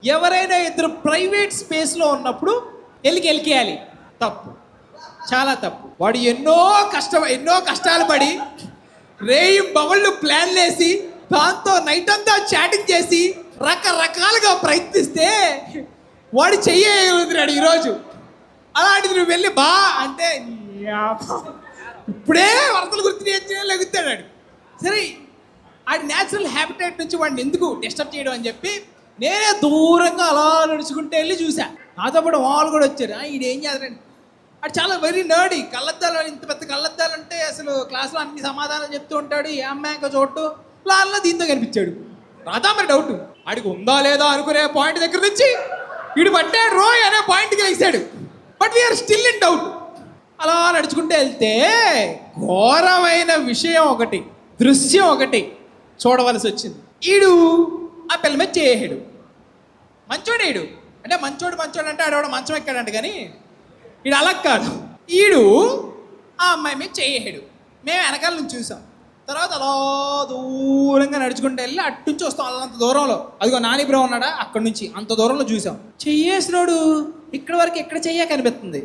ఎవరైనా ఇద్దరు ప్రైవేట్ స్పేస్లో ఉన్నప్పుడు ఎలికేయాలి తప్పు, చాలా తప్పు. వాడు ఎన్నో కష్టాలు పడి రేయి బవళ్ళు ప్లాన్లు వేసి దాంతో నైట్ అంతా చాటింగ్ చేసి రకరకాలుగా ప్రయత్నిస్తే వాడు చెయ్యగలుగుతున్నాడు ఈరోజు. అలాంటిది నువ్వు వెళ్ళి బా అంటే ఇప్పుడే వరదలు గుర్తు లెగుతాడు. సరే, ఆడి న్యాచురల్ హ్యాబిటేట్ నుంచి వాడిని ఎందుకు డిస్టర్బ్ చేయడం అని చెప్పి నేనే దూరంగా అలా నడుచుకుంటే వెళ్ళి చూసా. నాతో పాటు వాళ్ళు కూడా వచ్చారు. ఈడేం చేస్తారండి, అది చాలా వెరీ నర్డీ. కళ్ళద్దాలు, ఇంత పెద్ద కళ్ళద్దాలు అంటే అసలు క్లాస్లో అన్ని సమాధానాలు చెప్తూ ఉంటాడు. ఏ అమ్మాయి ఇంకా చోటు లాల్లో దీంతో కనిపించాడు. రాదా మరి డౌట్, ఆడికి ఉందా లేదా అనుకునే పాయింట్ దగ్గర నుంచి వీడు పట్టాడు రోయ్ అనే పాయింట్కి వేసాడు. But we're still in doubt. అలా నడుచుకుంటే వెళ్తే ఘోరమైన విషయం ఒకటి, దృశ్యం ఒకటి చూడవలసి వచ్చింది. ఈడు ఆ పిల్ల మీద చేయడు. మంచోడేడు అంటే మంచోడు అంటే ఆడవాడు మంచం ఎక్కాడంట, కానీ ఈడు అలా కాదు. ఈడు ఆ అమ్మాయి మీద చేయడు. మేము వెనకాల నుంచి చూసాం. తర్వాత అలా దూరంగా నడుచుకుంటూ వెళ్ళి అటు నుంచి వస్తాం. అంత దూరంలో అదిగో నాని బ్రో ఉన్నాడా, అక్కడి నుంచి అంత దూరంలో చూసాం. చెయ్యేసినోడు ఇక్కడ వరకు ఎక్కడ చెయ్యా కనిపిస్తుంది.